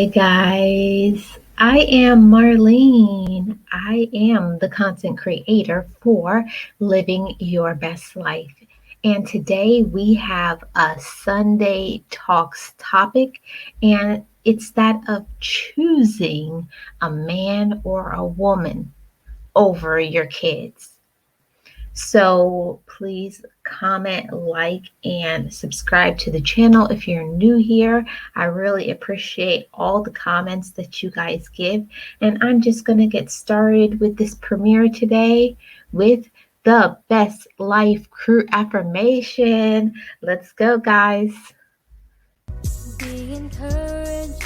Hi, guys. I am Marlene. I am the content creator for Living Your Best Life. And today we have a Sunday Talks topic, and it's that of choosing a man or a woman over your kids. So please comment, like, and subscribe to the channel if you're new here. I really appreciate all the comments that you guys give. And I'm just going to get started with this premiere today with the Best Life Crew affirmation. Let's go, guys. Be encouraged,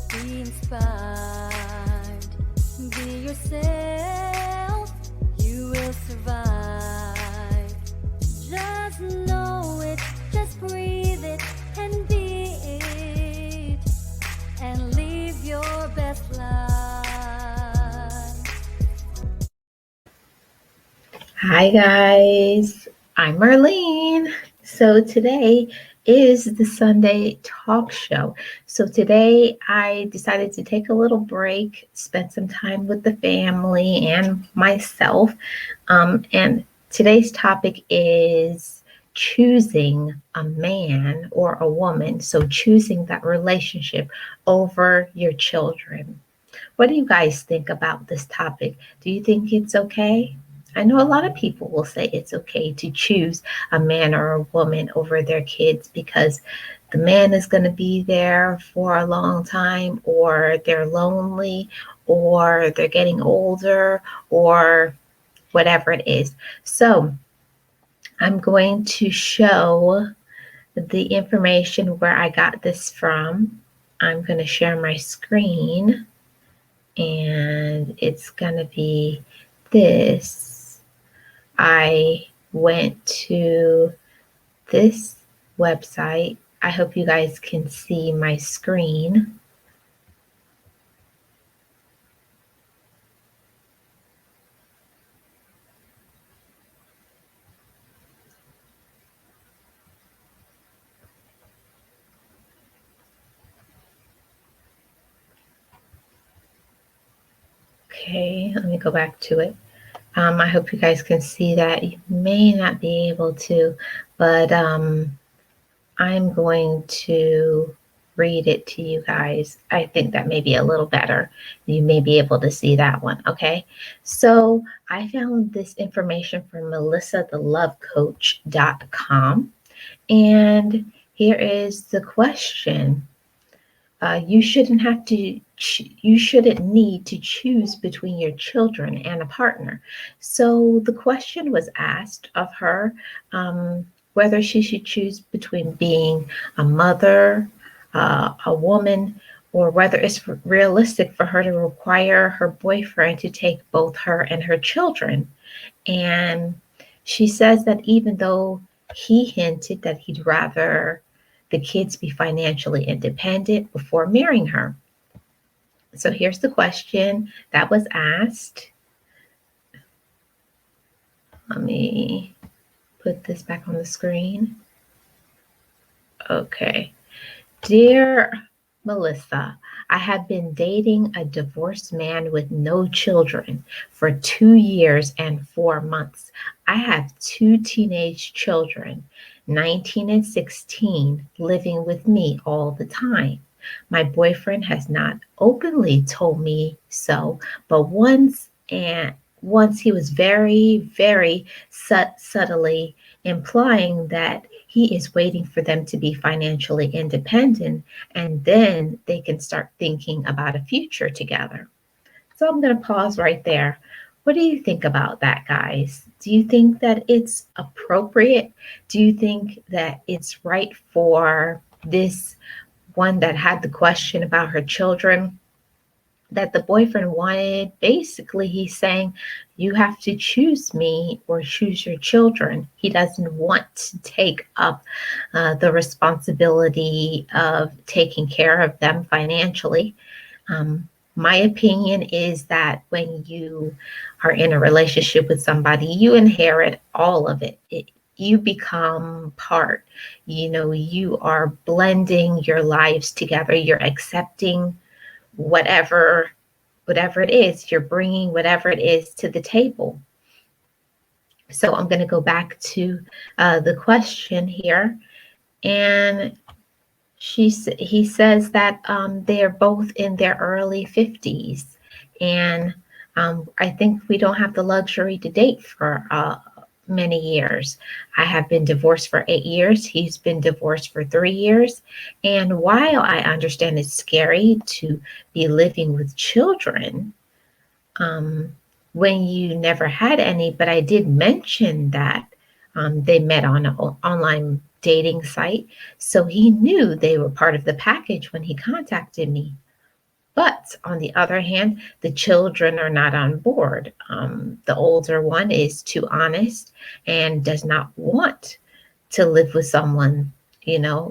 be inspired, be yourself, you will survive. Just know it, just breathe it, and be it, and live your best life. Hi, guys. I'm Marlene. So today is the Sunday talk show. So today I decided to take a little break, spend some time with the family and myself. And today's topic is choosing a man or a woman. So choosing that relationship over your children. What do you guys think about this topic? Do you think it's okay? I know a lot of people will say it's okay to choose a man or a woman over their kids because the man is going to be there for a long time, or they're lonely, or they're getting older, or whatever it is. So I'm going to show the information where I got this from. I'm going to share my screen, and it's going to be this. I went to this website. I hope you guys can see my screen. Okay, let me go back to it. I hope you guys can see that. You may not be able to, but I'm going to read it to you guys. I think that may be a little better. You may be able to see that one. Okay. So I found this information from melissathelovecoach.com. And here is the question. You shouldn't need to choose between your children and a partner. So the question was asked of her, whether she should choose between being a mother, a woman, or whether it's realistic for her to require her boyfriend to take both her and her children. And she says that even though he hinted that he'd rather the kids be financially independent before marrying her. So here's the question that was asked. Let me put this back on the screen. Okay. Dear Melissa, I have been dating a divorced man with no children for 2 years and 4 months. I have 2 teenage children, 19 and 16, living with me all the time. My boyfriend has not openly told me so, but once he was very subtly implying that he is waiting for them to be financially independent, and then they can start thinking about a future together. So I'm going to pause right there. What do you think about that, guys? Do you think that it's appropriate? Do you think that it's right for this one that had the question about her children, that the boyfriend wanted? Basically, he's saying, you have to choose me or choose your children. He doesn't want to take up the responsibility of taking care of them financially. My opinion is that when you are in a relationship with somebody, you inherit all of it. you become part. You are blending your lives together. You're accepting whatever it is. You're bringing whatever it is to the table. So I'm going to go back to the question here, and he says that they're both in their early 50s, and I think we don't have the luxury to date for many years. I have been divorced for 8 years. He's been divorced for 3 years. And while I understand it's scary to be living with children, um, when you never had any, but I did mention that they met on an online dating site. So he knew they were part of the package when he contacted me. But on the other hand, the children are not on board. The older one is too honest and does not want to live with someone,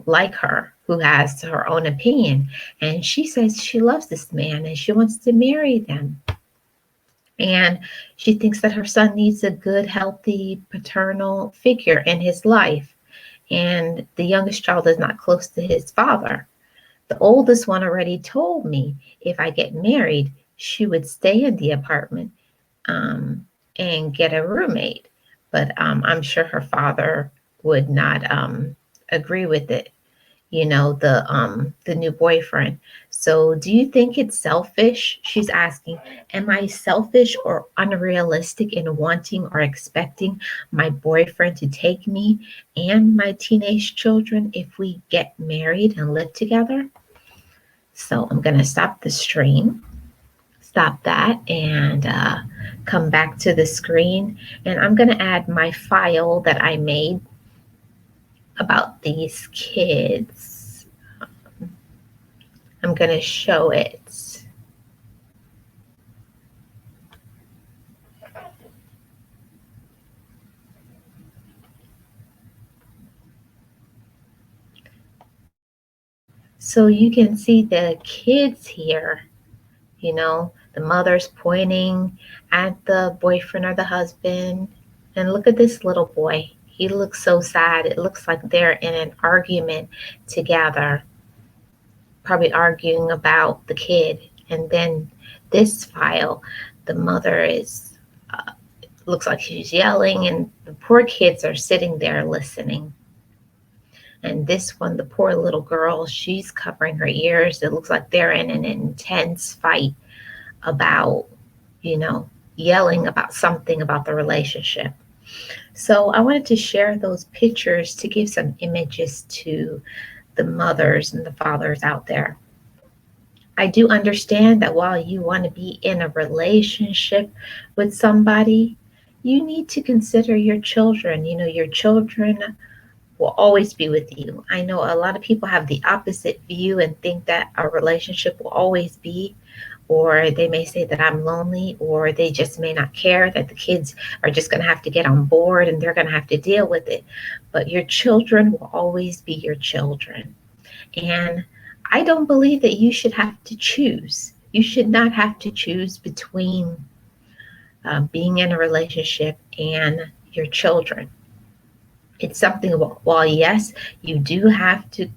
like her, who has her own opinion. And she says she loves this man and she wants to marry them. And she thinks that her son needs a good, healthy paternal figure in his life. And the youngest child is not close to his father. The oldest one already told me if I get married, she would stay in the apartment and get a roommate. But I'm sure her father would not agree with it, the new boyfriend. So do you think it's selfish? She's asking, am I selfish or unrealistic in wanting or expecting my boyfriend to take me and my teenage children if we get married and live together? So I'm going to stop the stream, stop that, and come back to the screen. And I'm going to add my file that I made about these kids. I'm going to show it. So you can see the kids here, the mother's pointing at the boyfriend or the husband. And look at this little boy. He looks so sad. It looks like they're in an argument together, probably arguing about the kid. And then this file, the mother looks like she's yelling, and the poor kids are sitting there listening. And this one, the poor little girl, she's covering her ears. It looks like they're in an intense fight about, yelling about something about the relationship. So I wanted to share those pictures to give some images to the mothers and the fathers out there. I do understand that while you want to be in a relationship with somebody, you need to consider your children. Your children will always be with you. I know a lot of people have the opposite view and think that a relationship will always be, or they may say that I'm lonely, or they just may not care, that the kids are just going to have to get on board and they're going to have to deal with it. But your children will always be your children. And I don't believe that you should have to choose. You should not have to choose between being in a relationship and your children. It's something, while yes, you do have to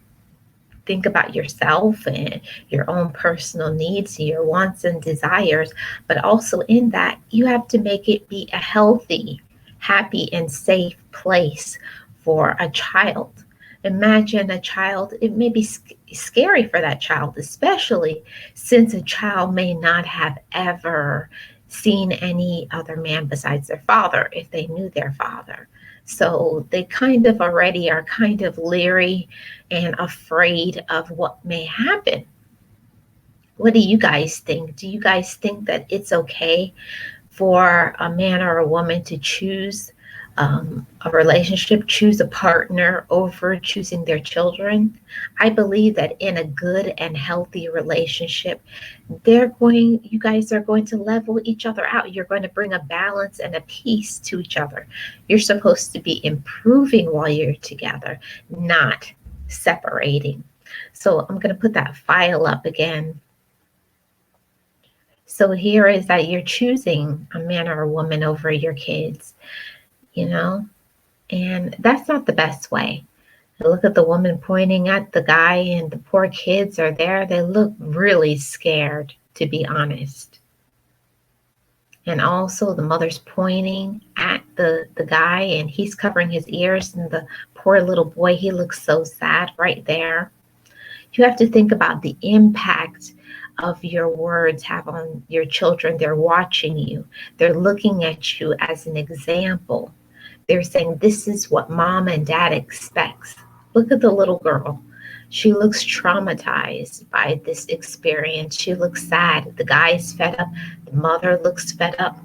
think about yourself and your own personal needs, your wants and desires, but also in that you have to make it be a healthy, happy, and safe place for a child. Imagine a child, it may be scary for that child, especially since a child may not have ever seen any other man besides their father if they knew their father. So they kind of already are kind of leery and afraid of what may happen. What do you guys think? Do you guys think that it's okay for a man or a woman to choose a relationship, choose a partner over choosing their children? I believe that in a good and healthy relationship, you guys are going to level each other out. You're going to bring a balance and a peace to each other. You're supposed to be improving while you're together, not separating. So I'm going to put that file up again. So here is that you're choosing a man or a woman over your kids. And that's not the best way. Look at the woman pointing at the guy, and the poor kids are there. They look really scared, to be honest. And also, the mother's pointing at the guy, and he's covering his ears. And the poor little boy, he looks so sad right there. You have to think about the impact of your words have on your children. They're watching you, they're looking at you as an example. They're saying, this is what mom and dad expects. Look at the little girl. She looks traumatized by this experience. She looks sad. The guy is fed up. The mother looks fed up.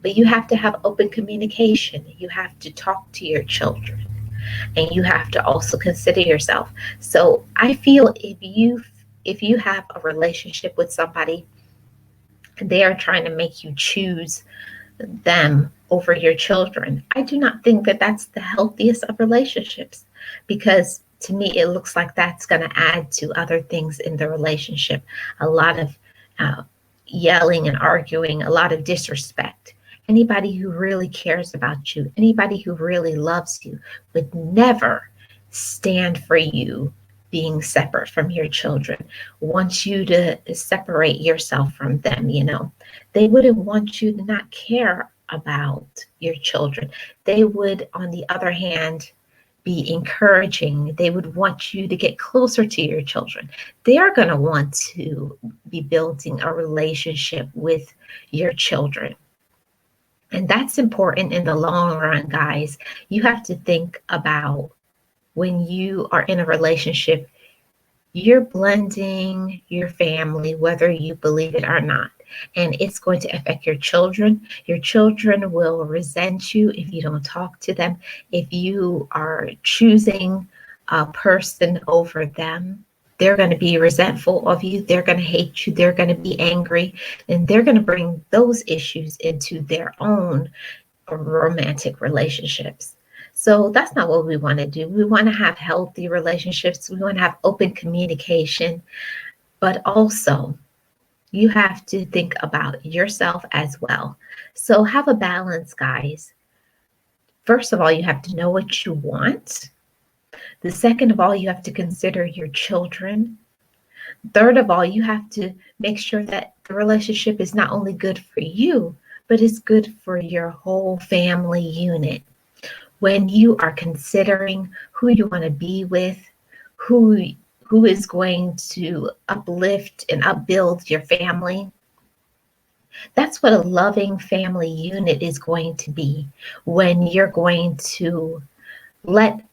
But you have to have open communication. You have to talk to your children. And you have to also consider yourself. So I feel if you have a relationship with somebody, they are trying to make you choose them over your children. I do not think that that's the healthiest of relationships, because to me it looks like that's going to add to other things in the relationship. A lot of yelling and arguing, a lot of disrespect. Anybody who really cares about you, anybody who really loves you, would never stand for you being separate from your children, wants you to separate yourself from them. They wouldn't want you to not care about your children. They would, on the other hand, be encouraging. They would want you to get closer to your children. They are going to want to be building a relationship with your children. And that's important in the long run, guys. You have to think about, when you are in a relationship, you're blending your family, whether you believe it or not. And it's going to affect your children. Your children will resent you if you don't talk to them. If you are choosing a person over them, they're going to be resentful of you. They're going to hate you. They're going to be angry. And they're going to bring those issues into their own romantic relationships. So that's not what we want to do. We want to have healthy relationships. We want to have open communication. But also, you have to think about yourself as well. So have a balance, guys. First of all, you have to know what you want. The second of all, you have to consider your children. Third of all, you have to make sure that the relationship is not only good for you, but it's good for your whole family unit. When you are considering who you want to be with, who is going to uplift and upbuild your family, that's what a loving family unit is going to be. When you're going to let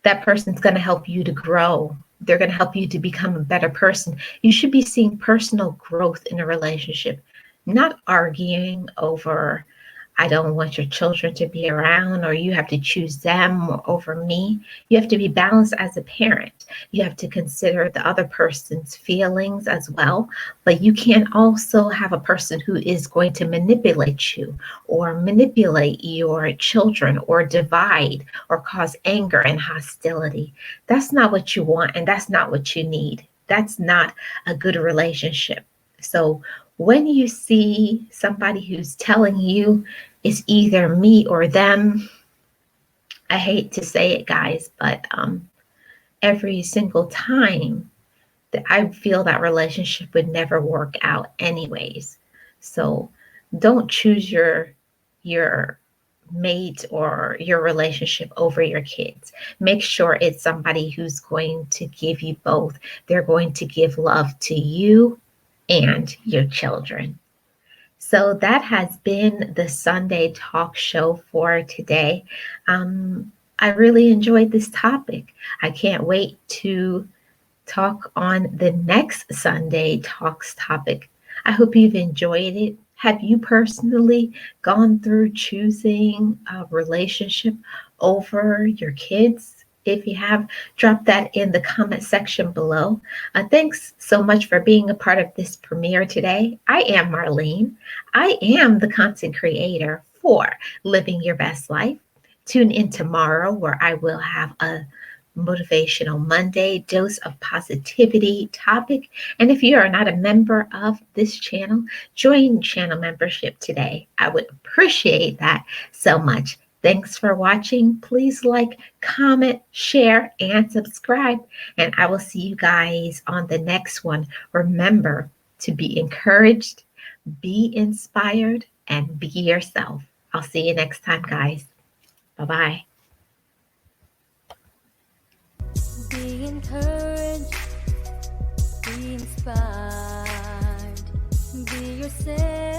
that person's going to help you to grow. They're going to help you to become a better person. You should be seeing personal growth in a relationship, not arguing over, I don't want your children to be around, or you have to choose them over me. You have to be balanced as a parent. You have to consider the other person's feelings as well. But you can't also have a person who is going to manipulate you or manipulate your children or divide or cause anger and hostility. That's not what you want, and that's not what you need. That's not a good relationship. So when you see somebody who's telling you it's either me or them, I hate to say it, guys, but every single time that I feel that relationship would never work out anyways. So don't choose your mate or your relationship over your kids. Make sure it's somebody who's going to give you both. They're going to give love to you and your children. So that has been the Sunday talk show for today. I really enjoyed this topic. I can't wait to talk on the next Sunday talks topic. I hope you've enjoyed it. Have you personally gone through choosing a relationship over your kids? If you have, drop that in the comment section below. Thanks so much for being a part of this premiere today. I am Marlene. I am the content creator for Living Your Best Life. Tune in tomorrow where I will have a Motivational Monday dose of positivity topic. And if you are not a member of this channel, join channel membership today. I would appreciate that so much. Thanks for watching. Please like, comment, share, and subscribe. And I will see you guys on the next one. Remember to be encouraged, be inspired, and be yourself. I'll see you next time, guys. Bye-bye. Be encouraged, be inspired, be yourself.